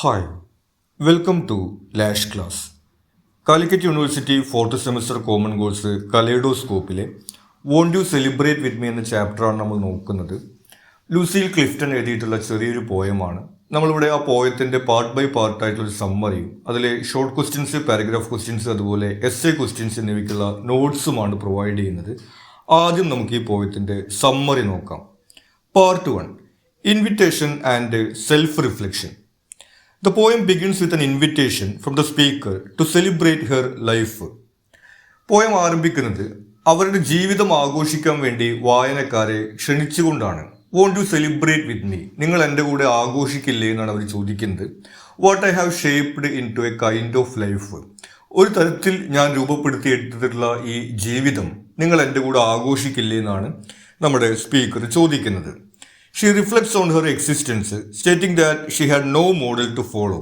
Hi welcome to Lash class. Calicut university 4th semester common course കലേഡോസ്കോപ്പിലെ won't you celebrate with me എന്ന ചാപ്റ്ററാണ് നമ്മൾ നോക്കുന്നത്. ലൂസിൽ Clifton എഴുതിയിട്ടുള്ള ചെറിയൊരു പോയമാണ്. നമ്മളിവിടെ ആ പോയത്തിൻ്റെ പാർട്ട് ബൈ പാർട്ടായിട്ടുള്ളൊരു സമ്മറിയും അതിലെ ഷോർട്ട് ക്വസ്റ്റ്യൻസ്, പാരഗ്രാഫ് ക്വസ്റ്റ്യൻസ്, അതുപോലെ എസ്സേ ക്വസ്റ്റ്യൻസ് എന്നിവയ്ക്കുള്ള നോട്ട്സുമാണ് പ്രൊവൈഡ് ചെയ്യുന്നത്. ആദ്യം നമുക്ക് ഈ പോയത്തിൻ്റെ സമ്മറി നോക്കാം. Part 1, invitation and self reflection. The poem begins with an invitation from the speaker to celebrate her life. Poem ആരംഭിക്കുന്നത് അവരുടെ ജീവിതം ആഘോഷിക്കാൻ വേണ്ടി വായനക്കാരെ ക്ഷണിച്ചുകൊണ്ടാണ്. Won't you celebrate with me, നിങ്ങൾ എൻ്റെ കൂടെ ആഘോഷിക്കില്ലേ എന്നാണ് അവർ ചോദിക്കുന്നത്. What I have shaped into a kind of life, ഒരു തരത്തിൽ ഞാൻ രൂപപ്പെടുത്തിയെടുത്തിട്ടുള്ള ഈ ജീവിതം നിങ്ങൾ എൻ്റെ കൂടെ ആഘോഷിക്കില്ലേ എന്നാണ് നമ്മുടെ സ്പീക്കർ ചോദിക്കുന്നത്. She reflects on her existence, stating that she had no model to follow.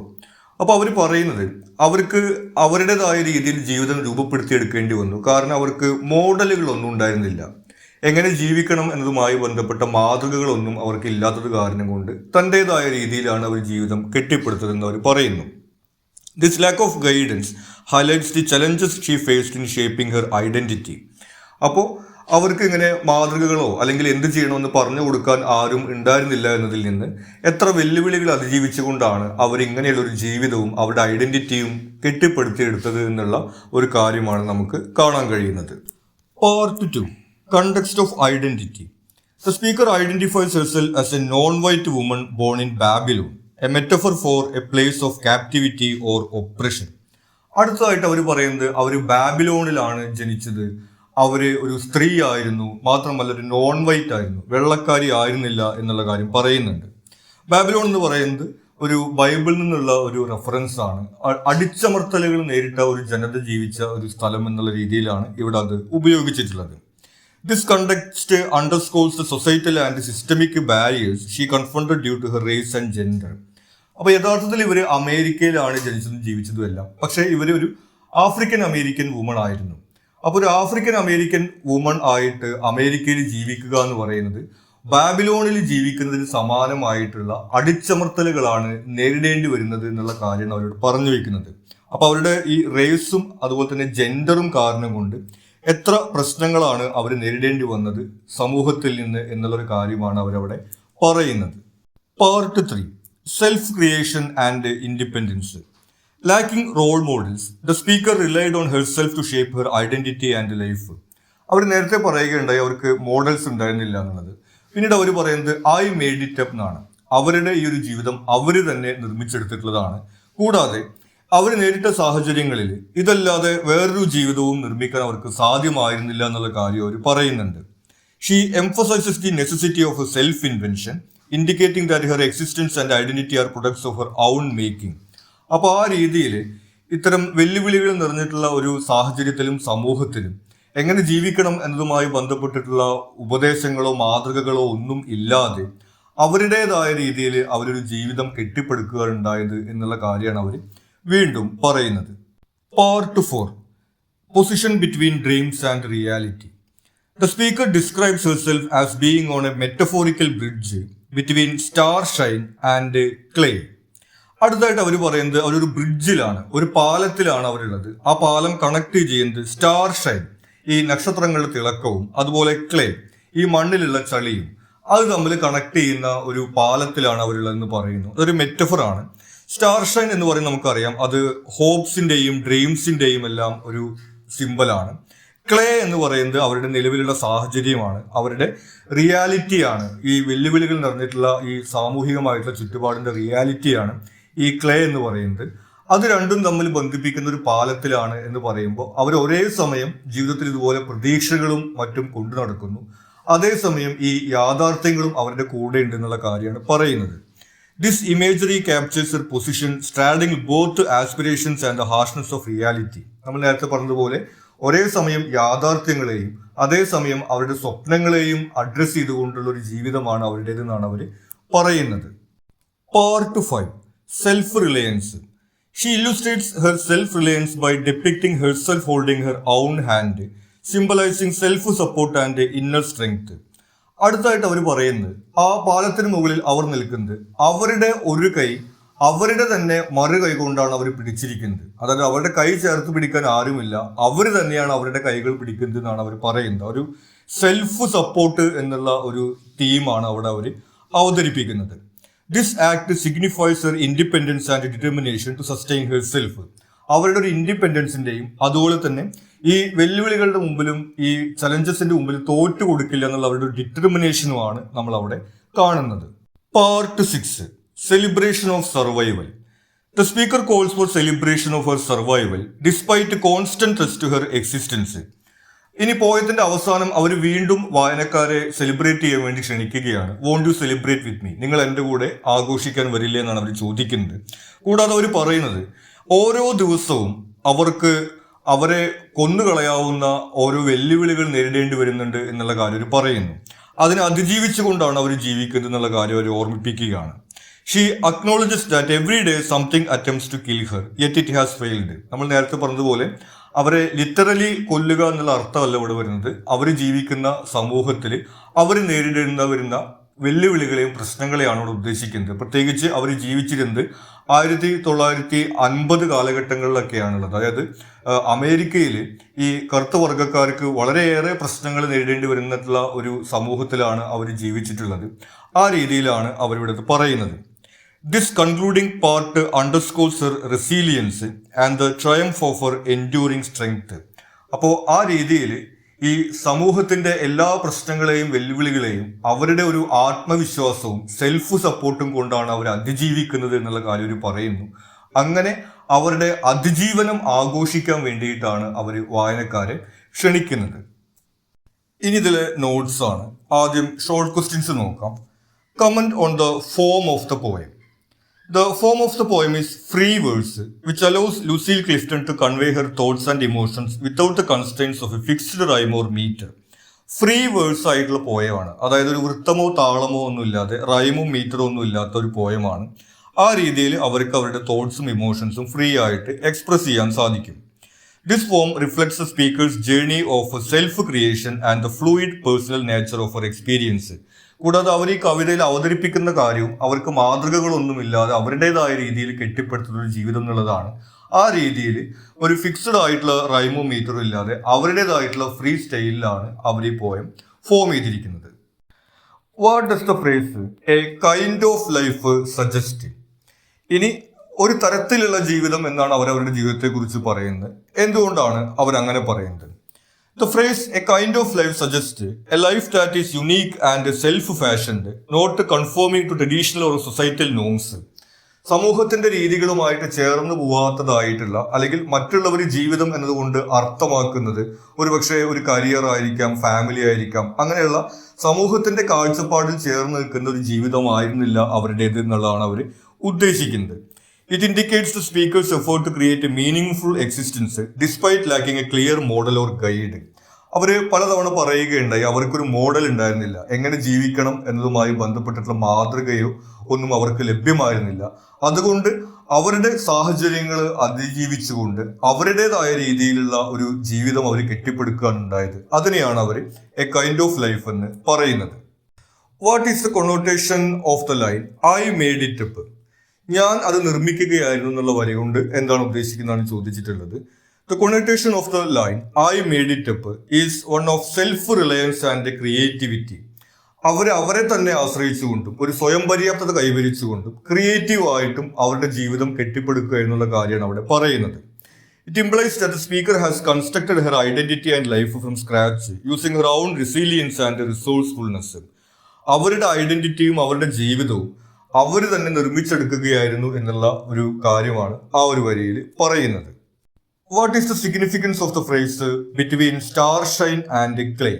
അപ്പോൾ അവർ പറയുന്നത് അവർക്ക് അവരുടേതായ രീതിയിൽ ജീവിതം രൂപപ്പെടുത്തിയെടുക്കേണ്ടി വന്നു. കാരണം അവർക്ക് മോഡലുകളൊന്നും ഉണ്ടായിരുന്നില്ല. എങ്ങനെ ജീവിക്കണം എന്നതുമായി ബന്ധപ്പെട്ട മാതൃകകളൊന്നും അവർക്ക് ഇല്ലാത്തത് കാരണം കൊണ്ട് തൻ്റേതായ രീതിയിലാണ് അവർ ജീവിതം കെട്ടിപ്പടുത്തതെന്ന് അവർ പറയുന്നു. This lack of guidance highlights the challenges she faced in shaping her identity. അപ്പോൾ അവർക്ക് ഇങ്ങനെ മാതൃകകളോ അല്ലെങ്കിൽ എന്ത് ചെയ്യണമെന്ന് പറഞ്ഞു കൊടുക്കാൻ ആരും ഉണ്ടായിരുന്നില്ല എന്നതിൽ നിന്ന് എത്ര വെല്ലുവിളികൾ അതിജീവിച്ചുകൊണ്ടാണ് അവരിങ്ങനെയുള്ളൊരു ജീവിതവും അവരുടെ ഐഡൻറ്റിറ്റിയും കെട്ടിപ്പടുത്തിയെടുത്തത് എന്നുള്ള ഒരു കാര്യമാണ് നമുക്ക് കാണാൻ കഴിയുന്നത്. Part 2, context of identity. The speaker identifies herself as a non white woman born in Babylon, a metaphor for a place of captivity or oppression. അടുത്തതായിട്ട് അവർ പറയുന്നത് അവർ ബാബിലോണിലാണ് ജനിച്ചത്, അവർ ഒരു സ്ത്രീ ആയിരുന്നു, മാത്രമല്ല ഒരു നോൺ വൈറ്റ് ആയിരുന്നു, വെള്ളക്കാരി ആയിരുന്നില്ല എന്നുള്ള കാര്യം പറയുന്നുണ്ട്. ബാബിലോൺ എന്ന് പറയുന്നത് ഒരു ബൈബിളിൽ നിന്നുള്ള ഒരു റെഫറൻസ് ആണ്. അടിച്ചമർത്തലുകൾ നേരിട്ട ഒരു ജനത ജീവിച്ച ഒരു സ്ഥലം എന്നുള്ള രീതിയിലാണ് ഇവിടെ അത് ഉപയോഗിച്ചിട്ടുള്ളത്. This context underscores the societal and systemic barriers she confronted due to her race and gender. അപ്പോൾ യഥാർത്ഥത്തിൽ ഇവർ അമേരിക്കയിലാണ് ജനിച്ചതും ജീവിച്ചതും എല്ലാം, പക്ഷേ ഇവർ ഒരു ആഫ്രിക്കൻ അമേരിക്കൻ വുമൺ ആയിരുന്നു. അപ്പോൾ ഒരു ആഫ്രിക്കൻ അമേരിക്കൻ വുമൺ ആയിട്ട് അമേരിക്കയിൽ ജീവിക്കുക എന്ന് പറയുന്നത് ബാബിലോണിൽ ജീവിക്കുന്നതിന് സമാനമായിട്ടുള്ള അടിച്ചമർത്തലുകളാണ് നേരിടേണ്ടി വരുന്നത് എന്നുള്ള കാര്യമാണ് അവരോട് പറഞ്ഞു വെക്കുന്നത്. അപ്പോൾ അവരുടെ ഈ റേസും അതുപോലെ തന്നെ ജെൻഡറും കാരണം കൊണ്ട് എത്ര പ്രശ്നങ്ങളാണ് അവർ നേരിടേണ്ടി വന്നത് സമൂഹത്തിൽ നിന്ന് എന്നുള്ളൊരു കാര്യമാണ് അവരവിടെ പറയുന്നത്. Part 3, self creation and independence. Lacking role models, the speaker relied on herself to shape her identity and life. അവർ നേരത്തെ പറയുകയുണ്ടായി അവർക്ക് മോഡൽസ് ഉണ്ടായിരുന്നില്ല എന്നുള്ളത്. പിന്നീട് അവർ പറയുന്നത് ഐ മെയ്ഡ് ഇറ്റ് അപ്പ് എന്നാണ്. അവരുടെ ഈ ഒരു ജീവിതം അവർ തന്നെ നിർമ്മിച്ചെടുത്തിട്ടുള്ളതാണ്. കൂടാതെ അവർ നേരിട്ട സാഹചര്യങ്ങളിൽ ഇതല്ലാതെ വേറൊരു ജീവിതവും നിർമ്മിക്കാൻ അവർക്ക് സാധ്യമായിരുന്നില്ല എന്നുള്ള കാര്യം അവർ പറയുന്നുണ്ട്. She emphasises the necessity of a self invention, indicating that her existence and identity are products of her own making. അപ്പോൾ ആ രീതിയിൽ ഇത്തരം വെല്ലുവിളികൾ നിറഞ്ഞിട്ടുള്ള ഒരു സാഹചര്യത്തിലും സമൂഹത്തിലും എങ്ങനെ ജീവിക്കണം എന്നതുമായി ബന്ധപ്പെട്ടിട്ടുള്ള ഉപദേശങ്ങളോ മാതൃകകളോ ഒന്നും ഇല്ലാതെ അവരുടേതായ രീതിയിൽ അവരൊരു ജീവിതം കെട്ടിപ്പടുക്കുകയുണ്ടായത് എന്നുള്ള കാര്യമാണ് അവർ വീണ്ടും പറയുന്നത്. Part 4, position between dreams and reality. The speaker describes herself as being on A metaphorical bridge between starshine and clay. അടുത്തായിട്ട് അവർ പറയുന്നത് അവരൊരു ബ്രിഡ്ജിലാണ്, ഒരു പാലത്തിലാണ് അവരുള്ളത്. ആ പാലം കണക്ട് ചെയ്യുന്നത് സ്റ്റാർ ഷൈൻ, ഈ നക്ഷത്രങ്ങളുടെ തിളക്കവും, അതുപോലെ ക്ലേ, ഈ മണ്ണിലുള്ള ചളിയും, അത് തമ്മിൽ കണക്ട് ചെയ്യുന്ന ഒരു പാലത്തിലാണ് അവരുള്ളതെന്ന് പറയുന്നു. അതൊരു മെറ്റഫറാണ്. സ്റ്റാർ ഷൈൻ എന്ന് പറയുന്നത് നമുക്കറിയാം, അത് ഹോപ്സിന്റെയും ഡ്രീംസിന്റെയും എല്ലാം ഒരു സിമ്പലാണ്. ക്ലേ എന്ന് പറയുന്നത് അവരുടെ നിലവിലുള്ള സാഹചര്യമാണ്, അവരുടെ റിയാലിറ്റിയാണ്. ഈ വെല്ലുവിളികൾ നിറഞ്ഞിട്ടുള്ള ഈ സാമൂഹികമായിട്ടുള്ള ചുറ്റുപാടിന്റെ റിയാലിറ്റിയാണ് ഈ ക്ലേ എന്ന് പറയുന്നത്. അത് രണ്ടും തമ്മിൽ ബന്ധിപ്പിക്കുന്ന ഒരു പാലത്തിലാണ് എന്ന് പറയുമ്പോൾ അവർ ഒരേ സമയം ജീവിതത്തിൽ ഇതുപോലെ പ്രതീക്ഷകളും മറ്റും കൊണ്ടു നടക്കുന്നു, അതേസമയം ഈ യാഥാർത്ഥ്യങ്ങളും അവരുടെ കൂടെ ഉണ്ട് എന്നുള്ള കാര്യമാണ് പറയുന്നത്. This imagery captures a position straddling both aspirations and the harshness of reality. നമ്മൾ നേരത്തെ പറഞ്ഞതുപോലെ ഒരേ സമയം യാഥാർത്ഥ്യങ്ങളെയും അതേസമയം അവരുടെ സ്വപ്നങ്ങളെയും അഡ്രസ് ചെയ്തുകൊണ്ടുള്ള ഒരു ജീവിതമാണ് അവരുടേതെന്നാണ് അവർ പറയുന്നത്. Part 5, self reliance. She illustrates her self reliance by depicting herself holding her own hand, symbolising self support and inner strength. അടുത്തായിട്ട് അവർ പറയുന്നത് ആ പാലത്തിന് മുകളിൽ അവർ നിൽക്കുന്നത് അവരുടെ ഒരു കൈ അവരുടെ തന്നെ മറു കൈ കൊണ്ടാണ് അവർ പിടിച്ചിരിക്കുന്നത്. അതായത് അവരുടെ കൈ ചേർത്ത് പിടിക്കാൻ ആരുമില്ല, അവർ തന്നെയാണ് അവരുടെ കൈകൾ പിടിക്കുന്നത് എന്നാണ് അവർ പറയുന്നത്. ഒരു സെൽഫ് സപ്പോർട്ട് എന്നുള്ള ഒരു തീമാണ് അവിടെ അവർ അവതരിപ്പിക്കുന്നത്. This act signifies her independence and determination to sustain her self. അവരുടെ ഒരു ഇൻഡിപെൻഡൻസിന്റെയും അതുപോലെ തന്നെ ഈ വെല്ലുവിളികളുടെ മുമ്പിലും ഈ ചലഞ്ചസിന്റെ മുമ്പിൽ തോറ്റു കൊടുക്കില്ല എന്നുള്ള അവരുടെ ഒരു ഡിറ്റർമിനേഷനുമാണ് നമ്മൾ അവിടെ കാണുന്നത്. Part 6, celebration of survival. The speaker calls for celebration of her survival despite constant threat to her existence. ഇനി പോയതിന്റെ അവസാനം അവർ വീണ്ടും വായനക്കാരെ സെലിബ്രേറ്റ് ചെയ്യാൻ വേണ്ടി ക്ഷണിക്കുകയാണ്. Won't you celebrate with me? നിങ്ങൾ എൻ്റെ കൂടെ ആഘോഷിക്കാൻ വരില്ലേ എന്നാണ് അവർ ചോദിക്കുന്നത്. കൂടാതെ അവർ പറയുന്നത് ഓരോ ദിവസവും അവർക്ക് അവരെ കൊന്നുകളയാവുന്ന ഓരോ വെല്ലുവിളികൾ നേരിടേണ്ടി വരുന്നുണ്ട് എന്നുള്ള കാര്യം അവർ പറയുന്നു. അതിനെ അതിജീവിച്ചുകൊണ്ടാണ് അവർ ജീവിക്കുന്നത് എന്നുള്ള കാര്യം അവർ ഓർമ്മിപ്പിക്കുകയാണ്. She acknowledges that every day something attempts to kill her yet it has failed. നമ്മൾ നേരത്തെ പറഞ്ഞതുപോലെ അവരെ ലിറ്ററലി കൊല്ലുക എന്നുള്ള അർത്ഥമല്ല ഇവിടെ വരുന്നത്. അവർ ജീവിക്കുന്ന സമൂഹത്തിൽ അവർ നേരിടേണ്ട വരുന്ന വെല്ലുവിളികളെയും പ്രശ്നങ്ങളെയാണ് ഇവിടെ ഉദ്ദേശിക്കുന്നത്. പ്രത്യേകിച്ച് അവർ ജീവിച്ചിരുന്നത് 1950 കാലഘട്ടങ്ങളിലൊക്കെയാണുള്ളത്. അതായത് അമേരിക്കയിൽ ഈ കറുത്ത വർഗ്ഗക്കാർക്ക് വളരെയേറെ പ്രശ്നങ്ങൾ നേരിടേണ്ടി വരുന്നിട്ടുള്ള ഒരു സമൂഹത്തിലാണ് അവർ ജീവിച്ചിട്ടുള്ളത്. ആ രീതിയിലാണ് അവരിവിടെ പറയുന്നത്. This concluding part underscores her resilience and the triumph of her enduring strength. അപ്പോൾ ആ രീതിയിൽ ഈ സമൂഹത്തിന്റെ എല്ലാ പ്രശ്നങ്ങളെയും വെല്ലുവിളികളെയും അവരുടെ ഒരു ആത്മവിശ്വാസവും സെൽഫ് സപ്പോർട്ടും കൊണ്ടാണ് അവർ അതിജീവിക്കുന്നത് എന്നുള്ള കാര്യം അവർ പറയുന്നു. അങ്ങനെ അവരുടെ അതിജീവനം ആഘോഷിക്കാൻ വേണ്ടിയിട്ടാണ് അവർ വായനക്കാരെ ക്ഷണിക്കുന്നത്. ഇനി ഇതിലെ നോട്ട്സ് ആണ്. ആദ്യം ഷോർട്ട് ക്വസ്റ്റ്യൻസ് നോക്കാം. Comment on the form of the poem. The form of the poem is free verse, which allows Lucille Clifton to convey her thoughts and emotions without the constraints of a fixed rhyme or meter. Free verse ആയിട്ടുള്ള പോയമാണ്. അതായത് ഒരു വൃത്തമോ താളമോ ഒന്നും ഇല്ലാതെ റൈമും മീറ്ററോ ഒന്നും ഇല്ലാത്ത ഒരു പോയമാണ്. ആ രീതിയിൽ അവർക്ക് അവരുടെ തോട്ട്സും ഇമോഷൻസും ഫ്രീ ആയിട്ട് എക്സ്പ്രസ് ചെയ്യാൻ സാധിക്കും. This form reflects the speaker's journey of self-creation and the fluid personal nature of her experience. കൂടാതെ അവർ ഈ കവിതയിൽ അവതരിപ്പിക്കുന്ന കാര്യവും അവർക്ക് മാതൃകകളൊന്നുമില്ലാതെ അവരുടേതായ രീതിയിൽ കെട്ടിപ്പടുത്തുന്ന ഒരു ജീവിതം എന്നുള്ളതാണ്. ആ രീതിയിൽ ഒരു ഫിക്സഡ് ആയിട്ടുള്ള റൈമോ മീറ്ററും ഇല്ലാതെ അവരുടേതായിട്ടുള്ള ഫ്രീ സ്റ്റൈലിലാണ് അവർ ഈ പോയം ഫോം ചെയ്തിരിക്കുന്നത്. What does the phrase A kind of life suggest? ഇനി ഒരു തരത്തിലുള്ള ജീവിതം എന്നാണ് അവരവരുടെ ജീവിതത്തെക്കുറിച്ച് പറയുന്നത്. എന്തുകൊണ്ടാണ് അവരങ്ങനെ പറയുന്നത്? The phrase a kind of life suggests a life that is unique and self-fashioned, not conforming to traditional or societal norms. സമൂഹത്തിന്റെ രീതികളുമായിട്ട് ചേർന്ന് പോവാത്തതായിട്ടുള്ള അല്ലെങ്കിൽ മറ്റുള്ളവർ ജീവിതം എന്നതുകൊണ്ട് അർത്ഥമാക്കുന്നത് ഒരുപക്ഷെ ഒരു കരിയർ ആയിരിക്കാം, ഫാമിലി ആയിരിക്കാം, അങ്ങനെയുള്ള സമൂഹത്തിന്റെ കാഴ്ചപ്പാടിൽ ചേർന്ന് നിൽക്കുന്ന ഒരു ജീവിതമായിരുന്നില്ല അവരുടേത് എന്നുള്ളതാണ് അവർ ഉദ്ദേശിക്കുന്നത്. It indicates the speaker's effort to create a meaningful existence despite lacking a clear model or guide. അവർ പലതവണ പറയുകയുണ്ടായി അവർക്കൊരു മോഡൽ ഉണ്ടായിരുന്നില്ല, എങ്ങനെ ജീവിക്കണം എന്നതുമായി ബന്ധപ്പെട്ടിട്ടുള്ള മാതൃകയോ ഒന്നും അവർക്ക് ലഭ്യമായിരുന്നില്ല. അതുകൊണ്ട് അവരുടെ സാഹചര്യങ്ങൾ അതിജീവിച്ചുകൊണ്ട് അവരുടേതായ രീതിയിലുള്ള ഒരു ജീവിതം അവർ കെട്ടിപ്പടുക്കുകയാണ് ഉണ്ടായത്. അതിനെയാണ് അവർ എ കൈൻഡ് ഓഫ് ലൈഫ് എന്ന് പറയുന്നത്. What is the connotation of the line I made it up? ഞാൻ അത് നിർമ്മിക്കുകയായിരുന്നു എന്നുള്ള വരി കൊണ്ട് എന്താണ് ഉദ്ദേശിക്കുന്നതാണ് ചോദിച്ചിട്ടുള്ളത്. The connotation of the line I made it up is one of self reliance and creativity. അവരെ തന്നെ ആശ്രയിച്ചുകൊണ്ടും ഒരു സ്വയം പര്യാപ്തത കൈവരിച്ചുകൊണ്ടും ക്രിയേറ്റീവ് ആയിട്ടും അവരുടെ ജീവിതം കെട്ടിപ്പടുക്കുക എന്നുള്ള കാര്യമാണ് അവിടെ പറയുന്നത്. It implies that the speaker has constructed her identity and life from scratch using her own resilience and resourcefulness. അവരുടെ ഐഡന്റിറ്റിയും അവരുടെ ജീവിതവും അവർ തന്നെ നിർമ്മിച്ചെടുക്കുകയായിരുന്നു എന്നുള്ള ഒരു കാര്യമാണ് ആ ഒരു വരിയിൽ പറയുന്നത്. What is the significance of the phrase between starshine and clay?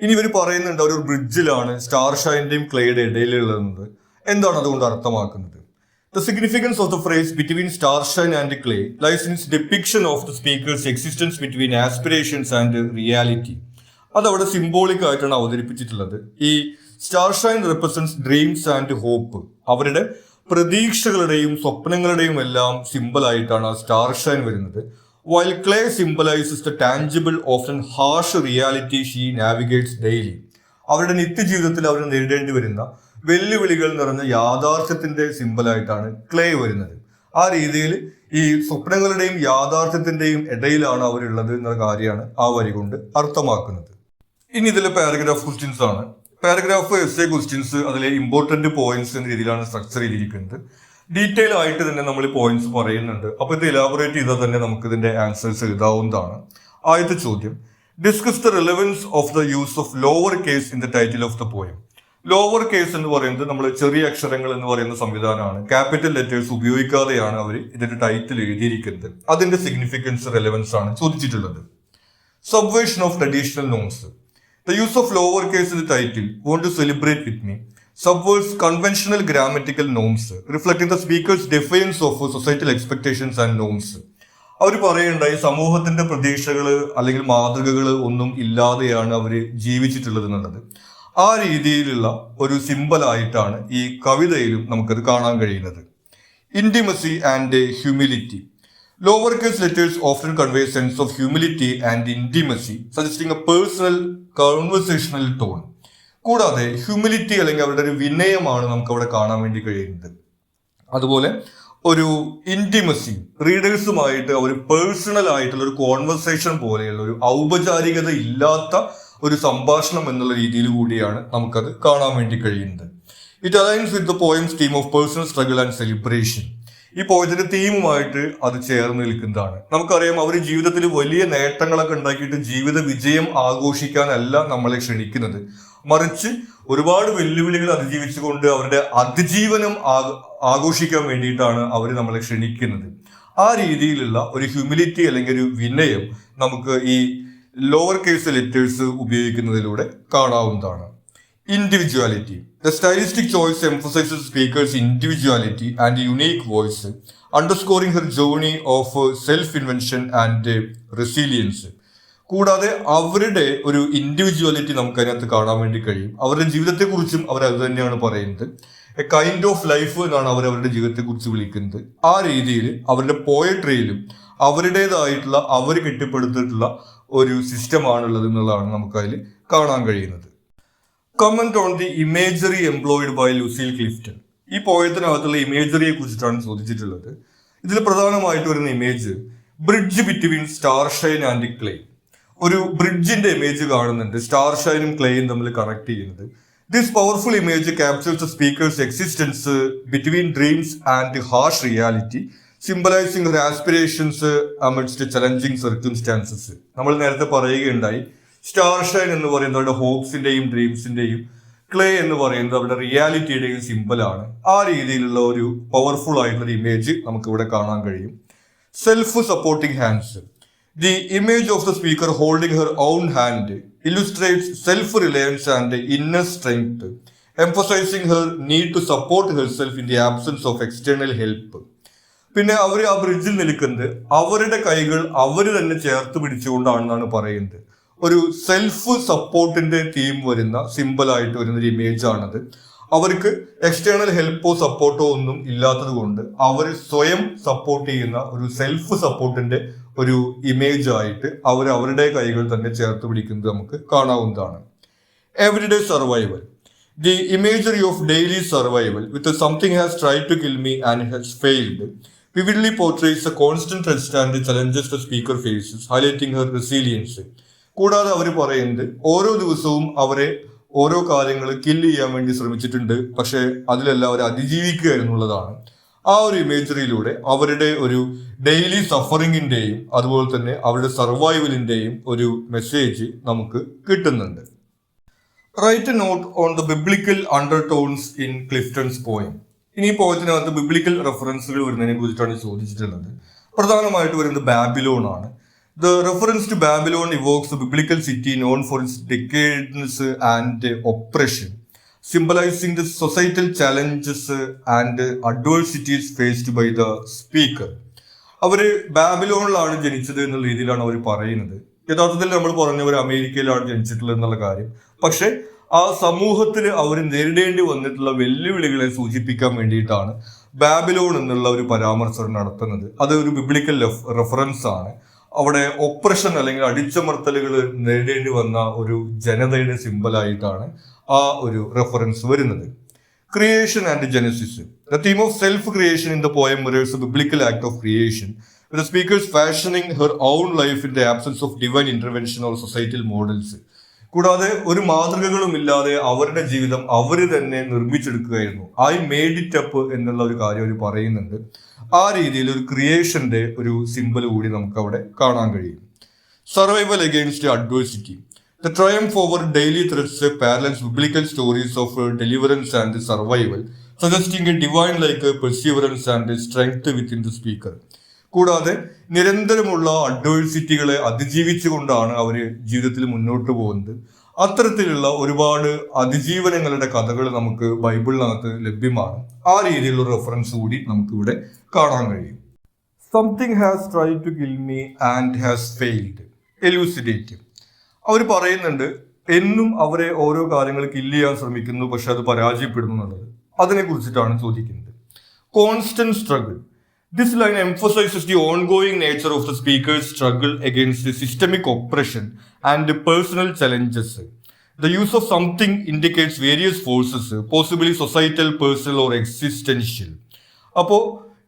ഇനി ഇവർ പറയുന്നുണ്ട് ഒരു ബ്രിഡ്ജിലാണ് സ്റ്റാർ ഷൈൻ്റെയും ക്ലേയുടെ ഇടയിലുള്ളത്. എന്താണ് അതുകൊണ്ട് അർത്ഥമാക്കുന്നത്? The significance of the phrase between starshine and clay lies in its depiction of the speaker's existence between aspirations and reality. അതവിടെ symbolic ആയിട്ടാണ് അവതരിപ്പിച്ചിട്ടുള്ളത്. ഈ starshine represents dreams and hope. അവരുടെ പ്രതീക്ഷകളുടെയും സ്വപ്നങ്ങളുടെയും എല്ലാം സിമ്പിളായിട്ടാണ് ആ സ്റ്റാർ ഷൈൻ വരുന്നത്. While clay symbolises the tangible often harsh reality she navigates daily. അവരുടെ നിത്യജീവിതത്തിൽ അവർ നേരിടേണ്ടി വരുന്ന വെല്ലുവിളികൾ നിറഞ്ഞ യാഥാർത്ഥ്യത്തിന്റെ സിമ്പലായിട്ടാണ് ക്ലേ വരുന്നത്. ആ രീതിയിൽ ഈ സ്വപ്നങ്ങളുടെയും യാഥാർത്ഥ്യത്തിന്റെയും ഇടയിലാണ് അവരുള്ളത് എന്ന കാര്യമാണ് ആ വരി കൊണ്ട് അർത്ഥമാക്കുന്നത്. ഇനി ഇതിലെ പാരഗ്രാഫ് ക്വസ്റ്റ്യൻസ് ആണ്. പാരഗ്രാഫ് എസ്എ ക്വസ്റ്റ്യൻസ് അതിലെ ഇമ്പോർട്ടന്റ് പോയിന്റ്സ് എന്ന രീതിയിലാണ് സ്ട്രക്ചർ ചെയ്തിരിക്കുന്നത്. ഡീറ്റെയിൽ ആയിട്ട് തന്നെ നമ്മൾ പോയിന്റ്സ് പറയുന്നുണ്ട്. അപ്പൊ ഇത് എലാബറേറ്റ് ചെയ്താൽ തന്നെ നമുക്ക് ഇതിന്റെ ആൻസേഴ്സ് എഴുതാവുന്നതാണ്. ആദ്യത്തെ ചോദ്യം, discuss the relevance of the use of lower case in the title of the poem. Lower case എന്ന് പറയുന്നത് നമ്മൾ ചെറിയ അക്ഷരങ്ങൾ എന്ന് പറയുന്ന സംവിധാനമാണ്. ക്യാപിറ്റൽ ലെറ്റേഴ്സ് ഉപയോഗിക്കാതെയാണ് അവർ ഇതിന്റെ ടൈറ്റിൽ എഴുതിയിരിക്കുന്നത്. അതിന്റെ സിഗ്നിഫിക്കൻസ് റെലവൻസ് ആണ് ചോദിച്ചിട്ടുള്ളത്. Subversion of traditional norms. The use of lowercase in the title, want to celebrate with me, subverts conventional grammatical norms, reflecting the speaker's defiance of societal expectations and norms. അവർ പറയുണ്ടായി സമൂഹത്തിന്റെ പ്രതീക്ഷകൾ അല്ലെങ്കിൽ മാതൃകകൾ ഒന്നും ഇല്ലാതെയാണ് അവർ ജീവിച്ചിട്ടുള്ളത് എന്നുള്ളത്. ആ രീതിയിലുള്ള ഒരു സിമ്പലായിട്ടാണ് ഈ കവിതയിലും നമുക്കത് കാണാൻ കഴിയുന്നത്. Intimacy and humility. Lowercase letters often convey a sense of humility and intimacy, suggesting a personal conversational tone. കൂടാതെ ഹ്യൂമിലിറ്റി അല്ലെങ്കിൽ അവരുടെ ഒരു വിനയമാണ് നമുക്ക് അവിടെ കാണാൻ വേണ്ടി കഴിയുന്നത്. അതുപോലെ ഒരു ഇന്റിമസി, റീഡേഴ്സുമായിട്ട് ഒരു പേഴ്സണൽ ആയിട്ടുള്ള ഒരു കോൺവെർസേഷൻ പോലെയുള്ള ഒരു ഔപചാരികത ഇല്ലാത്ത ഒരു സംഭാഷണം എന്നുള്ള രീതിയിൽ കൂടിയാണ് നമുക്കത് കാണാൻ വേണ്ടി കഴിയുന്നത്. It aligns with the poems theme of personal struggle and celebration. ഈ പോയത്തിന്റെ തീമുമായിട്ട് അത് ചേർന്ന് നിൽക്കുന്നതാണ്. നമുക്കറിയാം, അവർ ജീവിതത്തിൽ വലിയ നേട്ടങ്ങളൊക്കെ ഉണ്ടാക്കിയിട്ട് ജീവിത വിജയം ആഘോഷിക്കാനല്ല നമ്മളെ ക്ഷണിക്കുന്നത്. മറിച്ച് ഒരുപാട് വെല്ലുവിളികൾ അതിജീവിച്ചുകൊണ്ട് അവരുടെ അതിജീവനം ആഘോഷിക്കാൻ വേണ്ടിയിട്ടാണ് അവർ നമ്മളെ ക്ഷണിക്കുന്നത്. ആ രീതിയിലുള്ള ഒരു ഹ്യൂമിലിറ്റി അല്ലെങ്കിൽ ഒരു വിനയം നമുക്ക് ഈ ലോവർ കേസ് ലെറ്റേഴ്സ് ഉപയോഗിക്കുന്നതിലൂടെ കാണാവുന്നതാണ്. Individuality. The stylistic choice emphasizes speaker's individuality and unique voice, underscoring her journey of self-invention and resilience. കൂടാതെ അവരുടെ ഒരു ഇൻഡിവിജ്വാലിറ്റി നമുക്ക് അതിനകത്ത് കാണാൻ വേണ്ടി കഴിയും. അവരുടെ ജീവിതത്തെക്കുറിച്ചും അവർ അത് തന്നെയാണ് പറയുന്നത്. എ കൈൻഡ് ഓഫ് ലൈഫ് എന്നാണ് അവർ അവരുടെ ജീവിതത്തെക്കുറിച്ച് വിളിക്കുന്നത്. ആ രീതിയിൽ അവരുടെ പോയട്രിയിലും അവരുടേതായിട്ടുള്ള അവർ കെട്ടിപ്പടുത്തിട്ടുള്ള ഒരു സിസ്റ്റമാണുള്ളത് എന്നുള്ളതാണ് നമുക്കതിൽ കാണാൻ കഴിയുന്നത്. Comment on the imagery employed by Lucille Clifton. ഈ പോയത്തിനകത്തുള്ള ഇമേജറിയെ കുറിച്ചിട്ടാണ് ചോദിച്ചിട്ടുള്ളത്. ഇതിൽ പ്രധാനമായിട്ട് വരുന്ന image bridge between starshine and clay. ഒരു ബ്രിഡ്ജിന്റെ ഇമേജ് കാണുന്നുണ്ട്, സ്റ്റാർ ഷൈനും ക്ലേയും തമ്മിൽ കണക്ട് ചെയ്യുന്നത്. This powerful image captures the speaker's existence between dreams and harsh reality, symbolising her aspirations amidst challenging circumstances. നമ്മൾ നേരത്തെ പറയുകയുണ്ടായി, സ്റ്റാർ ഷൈൻ എന്ന് പറയുന്നത് അവരുടെ ഹോപ്സിന്റെയും ഡ്രീംസിന്റെയും, ക്ലേ എന്ന് പറയുന്നത് അവരുടെ റിയാലിറ്റിയുടെയും സിമ്പിളാണ്. ആ രീതിയിലുള്ള ഒരു പവർഫുൾ ആയിട്ടുള്ള ഇമേജ് നമുക്ക് ഇവിടെ കാണാൻ കഴിയും. Self supporting hands. The image of the speaker holding her own hand illustrates self reliance and inner strength, emphasising her need to support herself in the absence of external help. പിന്നെ അവർ ആ ബ്രിഡ്ജിൽ നിൽക്കുന്നത് അവരുടെ കൈകൾ അവർ തന്നെ ചേർത്ത് പിടിച്ചുകൊണ്ടാണെന്നാണ് പറയുന്നത്. ഒരു സെൽഫ് സപ്പോർട്ടിന്റെ തീം വരുന്ന സിമ്പിളായിട്ട് വരുന്ന ഒരു ഇമേജ് ആണത്. അവർക്ക് എക്സ്റ്റേണൽ ഹെൽപ്പോ സപ്പോർട്ടോ ഒന്നും ഇല്ലാത്തത് കൊണ്ട് അവർ സ്വയം സപ്പോർട്ട് ചെയ്യുന്ന ഒരു സെൽഫ് സപ്പോർട്ടിന്റെ ഒരു ഇമേജ് ആയിട്ട് അവർ അവരുടെ കൈകൾ തന്നെ ചേർത്ത് പിടിക്കുന്നത് നമുക്ക് കാണാവുന്നതാണ്. Everyday survival. The imagery of daily survival with something has tried to kill me and has failed vividly portrays a constant test and challenges the speaker faces, highlighting her resilience. കൂടാതെ അവർ പറയുന്നത് ഓരോ ദിവസവും അവരെ ഓരോ കാര്യങ്ങൾ കില്ല് ചെയ്യാൻ വേണ്ടി ശ്രമിച്ചിട്ടുണ്ട്, പക്ഷെ അതിലെല്ലാം അവർ അതിജീവിക്കുക എന്നുള്ളതാണ്. ആ ഒരു ഇമേജറിയിലൂടെ അവരുടെ ഒരു ഡെയിലി സഫറിങ്ങിന്റെയും അതുപോലെ തന്നെ അവരുടെ സർവൈവലിന്റെയും ഒരു മെസ്സേജ് നമുക്ക് കിട്ടുന്നുണ്ട്. Write a note on the biblical undertones in Clifton's poem. ഇനി പോയത്തിനകത്ത് ബിബ്ലിക്കൽ റെഫറൻസുകൾ വരുന്നതിനെ കുറിച്ചിട്ടാണ് ചോദിച്ചിട്ടുള്ളത്. പ്രധാനമായിട്ട് വരുന്നത് ബാബിലോൺ ആണ്. The reference to Babylon evokes the biblical city known for its decadence and oppression, symbolizing the societal challenges and adversities faced by the speaker. അവര് ബാബിലോണിലാണ് ജനിച്ചത് എന്നുള്ള രീതിയിലാണ് അവർ പറയുന്നത്. യഥാർത്ഥത്തിൽ നമ്മൾ പറഞ്ഞവർ അമേരിക്കയിലാണ് ജനിച്ചിട്ടുള്ളത് എന്നുള്ള കാര്യം. പക്ഷെ ആ സമൂഹത്തിൽ അവർ നേരിടേണ്ടി വന്നിട്ടുള്ള വെല്ലുവിളികളെ സൂചിപ്പിക്കാൻ വേണ്ടിയിട്ടാണ് ബാബിലോൺ എന്നുള്ള ഒരു പരാമർശം നടത്തുന്നത്. അത് ഒരു ബിബ്ലിക്കൽ റെഫറൻസ് ആണ്. അവിടെ ഒപ്രഷൻ അല്ലെങ്കിൽ അടിച്ചമർത്തലുകൾ നേരിടേണ്ടി വന്ന ഒരു ജനതയുടെ സിമ്പലായിട്ടാണ് ആ ഒരു റെഫറൻസ് വരുന്നത്. Creation and Genesis. The theme of self-creation in the poem mirrors the biblical act of creation, with the speakers fashioning her own life in the absence of divine intervention or societal models. കൂടാതെ ഒരു മാതൃകകളും ഇല്ലാതെ അവരുടെ ജീവിതം അവർ തന്നെ നിർമ്മിച്ചെടുക്കുകയായിരുന്നു. I made it up എന്നുള്ള ഒരു കാര്യം അവർ പറയുന്നുണ്ട്. ആ രീതിയിൽ ഒരു ക്രിയേഷന്റെ ഒരു സിമ്പൽ കൂടി നമുക്ക് അവിടെ കാണാൻ കഴിയും. Survival against adversity. The triumph over daily threats parallels biblical stories of deliverance and survival, suggesting a divine-like perseverance and strength within the speaker. കൂടാതെ നിരന്തരമുള്ള അഡ്വേഴ്സിറ്റികളെ അതിജീവിച്ചുകൊണ്ടാണ് അവർ ജീവിതത്തിൽ മുന്നോട്ട് പോകുന്നത്. അത്തരത്തിലുള്ള ഒരുപാട് അതിജീവനങ്ങളുടെ കഥകൾ നമുക്ക് ബൈബിളിനകത്ത് ലഭ്യമാണ്. ആ രീതിയിലുള്ള റെഫറൻസ് കൂടി നമുക്കിവിടെ കാണാൻ കഴിയും. Something has tried to kill me and has failed. Elucidate. അവർ പറയുന്നുണ്ട് എന്നും അവരെ ഓരോ കാര്യങ്ങൾ കില്ല് ചെയ്യാൻ ശ്രമിക്കുന്നു, പക്ഷെ അത് പരാജയപ്പെടുന്നു എന്നുള്ളത്. അതിനെ കുറിച്ചിട്ടാണ് ചോദിക്കുന്നത്. Constant struggle. This line emphasizes the ongoing nature of the speaker's struggle against the systemic oppression and the personal challenges. The use of something indicates various forces, possibly societal, personal or existential. അപ്പോൾ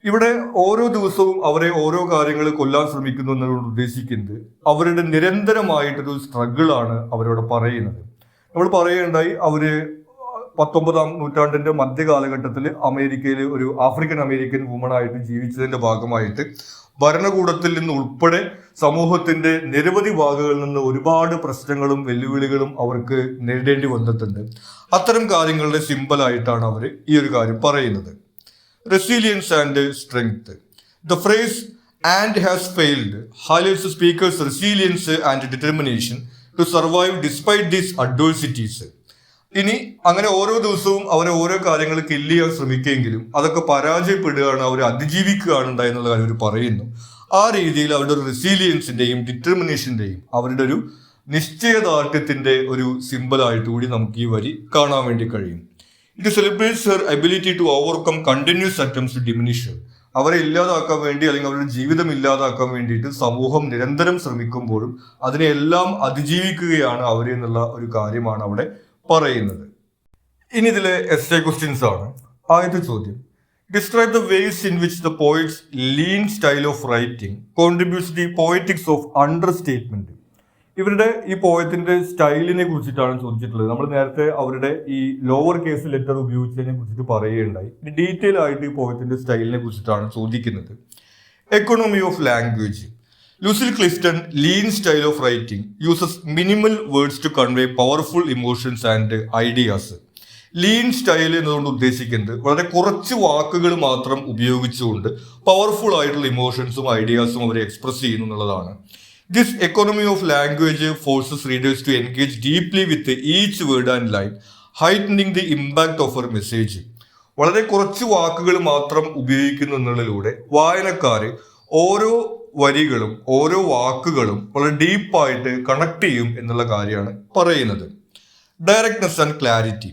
ഇവിടെ ഓരോ ദിവസവും അവരെ ഓരോ കാര്യങ്ങൾ കൊല്ലാൻ ശ്രമിക്കുന്നു എന്നതുകൊണ്ട് ഉദ്ദേശിക്കുന്നത് അവരുടെ നിരന്തരമായിട്ടൊരു സ്ട്രഗിളാണ് അവരോട് പറയുന്നത്. നമ്മൾ പറയുകയുണ്ടായി അവര് 19ാം നൂറ്റാണ്ടിന്റെ മധ്യകാലഘട്ടത്തിൽ അമേരിക്കയിൽ ഒരു ആഫ്രിക്കൻ അമേരിക്കൻ വുമണായിട്ട് ജീവിച്ചതിന്റെ ഭാഗമായിട്ട് ഭരണകൂടത്തിൽ നിന്ന് ഉൾപ്പെടെ സമൂഹത്തിന്റെ നിരവധി ഭാഗങ്ങളിൽ നിന്ന് ഒരുപാട് പ്രശ്നങ്ങളും വെല്ലുവിളികളും അവർക്ക് നേരിടേണ്ടി വന്നിട്ടുണ്ട്. അത്തരം കാര്യങ്ങളുടെ സിമ്പലായിട്ടാണ് അവർ ഈ ഒരു കാര്യം പറയുന്നത്. Resilience and strength. The phrase and has failed highlights the speaker's resilience and determination to survive despite these adversities. ഇനി അങ്ങനെ ഓരോ ദിവസവും അവരെ ഓരോ കാര്യങ്ങൾ കില്ല് ചെയ്യാൻ ശ്രമിക്കുമെങ്കിലും അതൊക്കെ പരാജയപ്പെടുകയാണ്, അവർ അതിജീവിക്കുകയാണ് ഉണ്ടായെന്നുള്ള കാര്യം അവർ പറയുന്നു. ആ രീതിയിൽ അവരുടെ ഒരു റെസിലിയൻസിന്റെയും ഡിറ്റർമിനേഷന്റെയും അവരുടെ ഒരു നിശ്ചയദാർഢ്യത്തിന്റെ ഒരു സിമ്പലായിട്ട് കൂടി നമുക്ക് ഈ വരി കാണാൻ വേണ്ടി കഴിയും. It celebrates her ability to overcome continuous attempts to diminish her. അവരെ ഇല്ലാതാക്കാൻ വേണ്ടി അല്ലെങ്കിൽ അവരുടെ ജീവിതം ഇല്ലാതാക്കാൻ വേണ്ടിയിട്ട് സമൂഹം നിരന്തരം ശ്രമിക്കുമ്പോഴും അതിനെല്ലാം അതിജീവിക്കുകയാണ് അവരെന്നുള്ള ഒരു കാര്യമാണ് അവിടെ പറയുന്നത്. ഇനി ഇതിലെ എസ്സേ ക്വസ്റ്റ്യൻസ് ആണ്. ആദ്യത്തെ ചോദ്യം, describe the ways in which the poet's lean style of writing contributes the poetics of understatement. ഇവരുടെ ഈ പോയത്തിന്റെ സ്റ്റൈലിനെ കുറിച്ചിട്ടാണ് ചോദിച്ചിട്ടുള്ളത്. നമ്മൾ നേരത്തെ അവരുടെ ഈ ലോവർ കേസ് ലെറ്റർ ഉപയോഗിച്ചതിനെ കുറിച്ചിട്ട് പറയുകയുണ്ടായി. ഡീറ്റെയിൽ ആയിട്ട് ഈ പോയത്തിന്റെ സ്റ്റൈലിനെ കുറിച്ചിട്ടാണ് ചോദിക്കുന്നത്. Economy of language. Lucille Clifton lean style of writing uses minimal words to convey powerful emotions and ideas. Lean style എന്നതുകൊണ്ട് ഉദ്ദേശിക്കുന്നത് വളരെ കുറച്ച് വാക്കുകൾ മാത്രം ഉപയോഗിച്ചുകൊണ്ട് പവർഫുൾ ആയിട്ടുള്ള ഇമോഷൻസും ഐഡിയാസും അവർ എക്സ്പ്രസ് ചെയ്യുന്നു എന്നുള്ളതാണ്. This economy of language forces readers to engage deeply with each word and line, heightening the impact of our message. വളരെ കുറച്ച് വാക്കുകൾ മാത്രം ഉപയോഗിക്കുന്നു എന്നുള്ളതിലൂടെ വായനക്കാര് ഓരോ വരികളും ഓരോ വാക്കുകളും വളരെ ഡീപ്പായിട്ട് കണക്ട് ചെയ്യും എന്നുള്ള കാര്യമാണ് പറയുന്നത്. Directness and clarity.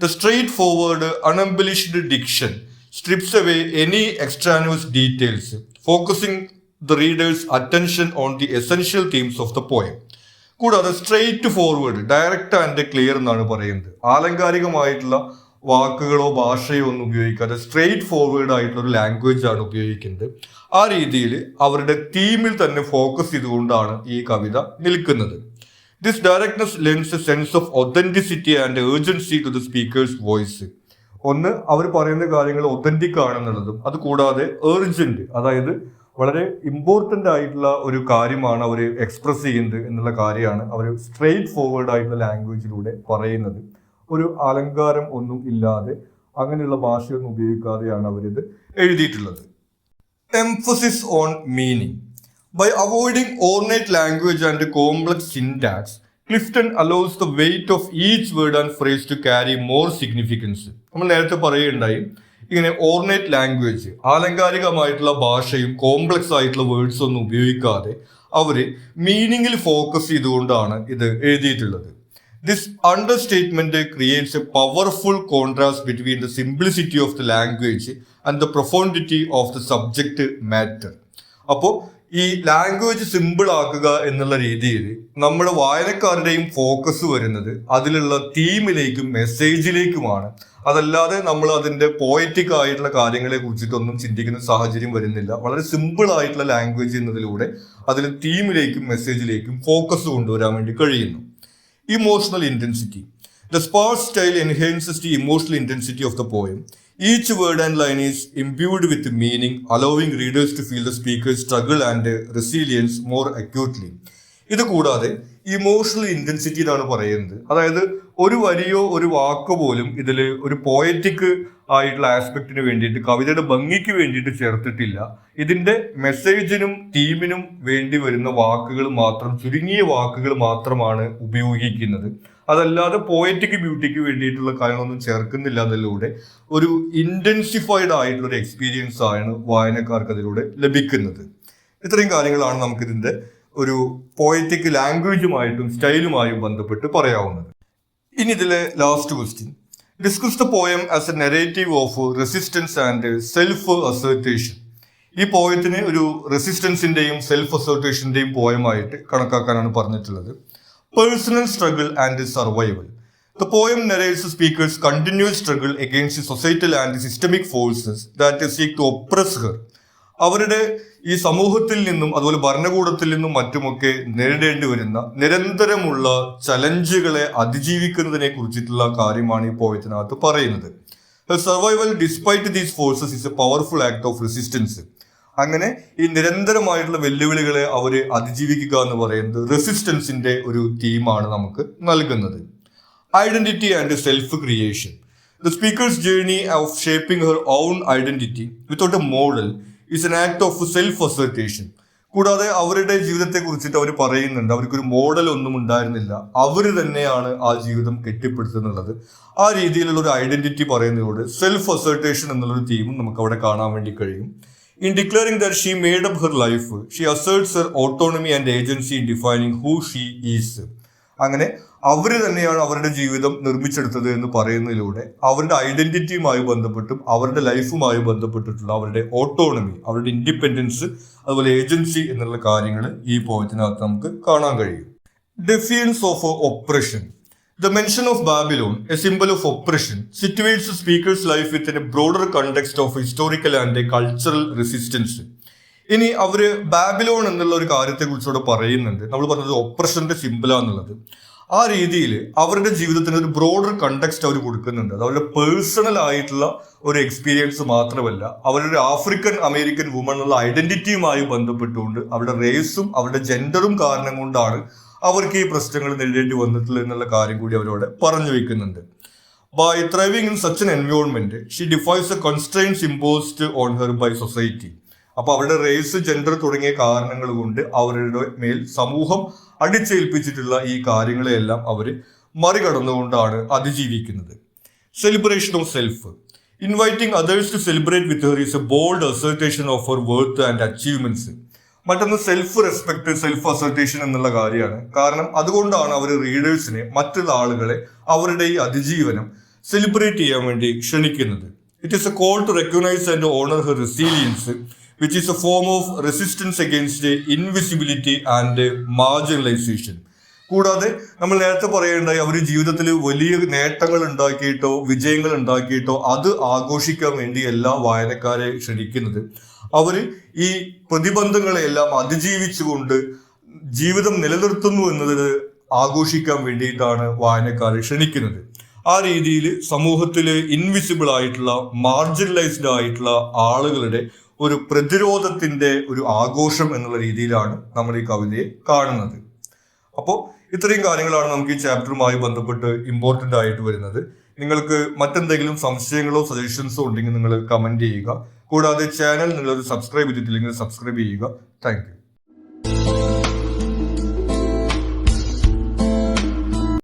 The straightforward unembellished diction strips away any extraneous details, focusing the reader's attention on the essential themes of the poem. കൂടാതെ straightforward, direct and clear എന്നാണ് പറയുന്നത്. ആലങ്കാരികമായിട്ടുള്ള വാക്കുകളോ ഭാഷയോ ഒന്നും ഉപയോഗിക്കാതെ സ്ട്രെയിറ്റ് ഫോർവേഡ് ആയിട്ടുള്ള ഒരു language ആണ് ഉപയോഗിക്കുന്നത്. ആ രീതിയിൽ അവരുടെ തീമിൽ തന്നെ ഫോക്കസ് ചെയ്തുകൊണ്ടാണ് ഈ കവിത നിൽക്കുന്നത്. This directness lends a sense of authenticity and urgency to the speaker's voice. ഒന്ന്, അവർ പറയുന്ന കാര്യങ്ങൾ ഒതന്റിക് ആണെന്നുള്ളതും അത് കൂടാതെ ഏർജന്റ്, അതായത് വളരെ ഇമ്പോർട്ടൻ്റ് ആയിട്ടുള്ള ഒരു കാര്യമാണ് അവർ എക്സ്പ്രസ് ചെയ്യുന്നത് എന്നുള്ള കാര്യമാണ് അവർ സ്ട്രെയിറ്റ് ഫോർവേഡ് ആയിട്ടുള്ള ലാംഗ്വേജിലൂടെ പറയുന്നത്. ഒരു അലങ്കാരം ഒന്നും ഇല്ലാതെ അങ്ങനെയുള്ള ഭാഷയൊന്നും ഉപയോഗിക്കാതെയാണ് അവരിത് എഴുതിയിട്ടുള്ളത്. Emphasis on meaning. By avoiding ornate language and complex syntax, Clifton allows the weight of each word and phrase to carry more significance. നമ്മൾ നേരത്തെ പറയുകയുണ്ടായി ഇങ്ങനെ ഓർണേറ്റ് ലാംഗ്വേജ്, ആലങ്കാരികമായിട്ടുള്ള ഭാഷയും കോംപ്ലക്സ് ആയിട്ടുള്ള വേർഡ്സ് ഒന്നും ഉപയോഗിക്കാതെ അവര് മീനിങ്ങിൽ ഫോക്കസ് ചെയ്തുകൊണ്ടാണ് ഇത് എഴുതിയിട്ടുള്ളത്. This understatement creates a powerful contrast between the simplicity of the language and the profundity of the subject matter. അപ്പോൾ ഈ ലാംഗ്വേജ് സിമ്പിൾ ആക്കുക എന്നുള്ള രീതിയിൽ നമ്മുടെ വായനക്കാരുടെയും ഫോക്കസ് വരുന്നത് അതിലുള്ള തീമിലേക്കും മെസ്സേജിലേക്കുമാണ്. അതല്ലാതെ നമ്മൾ അതിന്റെ പോയറ്റിക് ആയിട്ടുള്ള കാര്യങ്ങളെ കുറിച്ചിട്ടൊന്നും ചിന്തിക്കുന്ന സാഹചര്യം വരുന്നില്ല. വളരെ സിമ്പിൾ ആയിട്ടുള്ള ലാംഗ്വേജ് എന്നതിലൂടെ അതിൽ തീമിലേക്കും മെസ്സേജിലേക്കും ഫോക്കസ് കൊണ്ടുവരാൻ വേണ്ടി കഴിയുന്നു. Emotional intensity. The sparse style enhances the emotional intensity of the poem. Each word and line is imbued with meaning, allowing readers to feel the speaker's struggle and resilience more acutely. ഇത് കൂടാതെ emotional intensity എന്നാണ് പറയുന്നത്. അതായത് ഒരു വരിയോ ഒരു വാക്കോ പോലും ഇതിൽ ഒരു പോയറ്റിക് ആയിട്ടുള്ള ആസ്പെക്റ്റിന് വേണ്ടിയിട്ട്, കവിതയുടെ ഭംഗിക്ക് വേണ്ടിയിട്ട് ചേർത്തിട്ടില്ല. ഇതിന്റെ മെസ്സേജിനും തീമിനും വേണ്ടി വരുന്ന വാക്കുകൾ മാത്രം, ചുരുങ്ങിയ വാക്കുകൾ മാത്രമാണ് ഉപയോഗിക്കുന്നത്. അതല്ലാതെ പോയറ്റിക് ബ്യൂട്ടിക്ക് വേണ്ടിയിട്ടുള്ള കാര്യങ്ങളൊന്നും ചേർക്കുന്നില്ല. അതിലൂടെ ഒരു ഇന്റൻസിഫൈഡ് ആയിട്ടുള്ള ഒരു എക്സ്പീരിയൻസ് ആണ് വായനക്കാർക്ക് അതിലൂടെ ലഭിക്കുന്നത്. ഇത്രയും കാര്യങ്ങളാണ് നമുക്കിതിന്റെ ഒരു പോയറ്റിക് ലാംഗ്വേജുമായിട്ടും സ്റ്റൈലുമായും ബന്ധപ്പെട്ട് പറയാവുന്നത്. ഇനി ഇതിലെ last question. Discuss the poem as a narrative of resistance and self assertation. ഈ പോയത്തിനെ ഒരു റെസിസ്റ്റൻസിന്റെയും സെൽഫ് അസേർട്ടേഷന്റെയും പോയമായിട്ട് കണക്കാക്കാനാണ് പറഞ്ഞിട്ടുള്ളത്. Personal struggle and survival. The poem narrates the speaker's continuous struggle against the societal and systemic forces that seek to oppress her. അവരുടെ ഈ സമൂഹത്തിൽ നിന്നും അതുപോലെ ഭരണകൂടത്തിൽ നിന്നും മറ്റുമൊക്കെ നേരിടേണ്ടി വരുന്ന നിരന്തരമുള്ള ചലഞ്ചുകളെ അതിജീവിക്കുന്നതിനെ കുറിച്ചിട്ടുള്ള കാര്യമാണ് ഈ പോയത്തിനകത്ത് പറയുന്നത്. Survival despite these forces is A powerful act of resistance. അങ്ങനെ ഈ നിരന്തരമായിട്ടുള്ള വെല്ലുവിളികളെ അവര് അതിജീവിക്കുക എന്ന് പറയുന്നത് റെസിസ്റ്റൻസിന്റെ ഒരു തീമാണ് നമുക്ക് നൽകുന്നത്. Identity and self creation. The speaker's journey of shaping her own identity without a model is an act of self assertation. കൂടാതെ അവരുടെ ജീവിതത്തെ കുറിച്ചിട്ട് അവർ പറയുന്നുണ്ട്, അവർക്കൊരു മോഡൽ ഒന്നും ഉണ്ടായിരുന്നില്ല, അവർ തന്നെയാണ് ആ ജീവിതം കെട്ടിപ്പടുത്തുന്നുള്ളത്. ആ രീതിയിലുള്ള ഒരു ഐഡന്റിറ്റി പറയുന്നതിലൂടെ സെൽഫ് അസേർട്ടേഷൻ എന്നുള്ളൊരു തീമും നമുക്ക് അവിടെ കാണാൻ വേണ്ടി കഴിയും. In declaring that she made up her life, she asserts her autonomy and agency in defining who she is. അങ്ങനെ അവർ തന്നെയാണ് അവരുടെ ജീവിതം നിർമ്മിച്ചെടുത്തത് എന്ന് പറയുന്നതിലൂടെ അവരുടെ ഐഡന്റിറ്റിയുമായി ബന്ധപ്പെട്ടും അവരുടെ ലൈഫുമായി ബന്ധപ്പെട്ടിട്ടുള്ള അവരുടെ ഓട്ടോണമി, അവരുടെ ഇൻഡിപെൻഡൻസ്, അതുപോലെ ഏജൻസി എന്നുള്ള കാര്യങ്ങൾ ഈ പോയത്തിനകത്ത് നമുക്ക് കാണാൻ കഴിയും. Defiance of oppression. The mention of Babylon, a symbol of oppression, situates the speaker's life within a broader context of historical and cultural resistance. ഇനി അവര് ബാബിലോൺ എന്നുള്ള ഒരു കാര്യത്തെ കുറിച്ചുകൂടെ പറയുന്നുണ്ട്. നമ്മൾ പറഞ്ഞത് ഒപ്രഷന്റെ സിമ്പിളാന്നുള്ളത്. ആ രീതിയിൽ അവരുടെ ജീവിതത്തിന് ഒരു ബ്രോഡർ കണ്ടക്സ്റ്റ് അവർ കൊടുക്കുന്നുണ്ട്. അത് അവരുടെ പേഴ്സണൽ ആയിട്ടുള്ള ഒരു എക്സ്പീരിയൻസ് മാത്രമല്ല, അവരുടെ ആഫ്രിക്കൻ അമേരിക്കൻ വുമൺ എന്നുള്ള ഐഡന്റിറ്റിയുമായി ബന്ധപ്പെട്ടുകൊണ്ട് അവരുടെ റേസും അവരുടെ ജെൻഡറും കാരണം കൊണ്ടാണ് അവർക്ക് ഈ പ്രശ്നങ്ങൾ നേരിടേണ്ടി വന്നിട്ടുള്ളത് എന്നുള്ള കാര്യം കൂടി അവരോട് പറഞ്ഞു വെക്കുന്നുണ്ട്. By thriving in such an environment she defies the constraints imposed on her by society. അപ്പൊ അവരുടെ റേസ്, ജെൻഡർ തുടങ്ങിയ കാരണങ്ങൾ കൊണ്ട് അവരുടെ മേൽ സമൂഹം അടിച്ചേൽപ്പിച്ചിട്ടുള്ള ഈ കാര്യങ്ങളെയെല്ലാം അവർ മറികടന്നുകൊണ്ടാണ് അതിജീവിക്കുന്നത്. Celebration of self. Inviting others to celebrate with her is a bold assertation of her worth and achievements. മറ്റൊന്ന് സെൽഫ് റെസ്പെക്ട്, സെൽഫ് അസർട്ടേഷൻ എന്നുള്ള കാര്യമാണ്. കാരണം അതുകൊണ്ടാണ് അവർ റീഡേഴ്സിനെ, മറ്റുള്ള ആളുകളെ അവരുടെ ഈ അതിജീവനം സെലിബ്രേറ്റ് ചെയ്യാൻ വേണ്ടി ക്ഷണിക്കുന്നത്. It is a call to recognise and honour her resilience which is a form of resistance against invisibility and marginalisation. കൂടാതെ നമ്മൾ നേരത്തെ പറയേണ്ടായി, അവർ ജീവിതത്തിൽ വലിയ നേട്ടങ്ങൾ ഉണ്ടാക്കിയിട്ടോ വിജയങ്ങൾ ഉണ്ടാക്കിയിട്ടോ അത് ആഘോഷിക്കാൻ വേണ്ടി എല്ലാ വായനക്കാരെ ക്ഷണിക്കുന്നത് അവർ ഈ പ്രതിബന്ധങ്ങളെല്ലാം അതിജീവിച്ചുകൊണ്ട് ജീവിതം നിലനിർത്തുന്നു എന്നത് ആഘോഷിക്കാൻ വേണ്ടിയിട്ടാണ് വായനക്കാരെ ക്ഷണിക്കുന്നത്. ആ രീതിയിൽ സമൂഹത്തിലെ ഇൻവിസിബിൾ ആയിട്ടുള്ള, മാർജിനലൈസ്ഡ് ആയിട്ടുള്ള ആളുകളുടെ ഒരു പ്രതിരോധത്തിന്റെ ഒരു ആഘോഷം എന്നുള്ള രീതിയിലാണ് നമ്മൾ ഈ കവിതയെ കാണുന്നത്. അപ്പോൾ ഇത്രയും കാര്യങ്ങളാണ് നമുക്ക് ഈ ചാപ്റ്ററുമായി ബന്ധപ്പെട്ട് ഇമ്പോർട്ടൻ്റ് ആയിട്ട് വരുന്നത്. നിങ്ങൾക്ക് മറ്റെന്തെങ്കിലും സംശയങ്ങളോ സജഷൻസോ ഉണ്ടെങ്കിൽ നിങ്ങൾ കമന്റ് ചെയ്യുക. കൂടാതെ ചാനൽ നിങ്ങൾ സബ്സ്ക്രൈബ് ചെയ്തിട്ടില്ലെങ്കിൽ സബ്സ്ക്രൈബ് ചെയ്യുക. Thank you.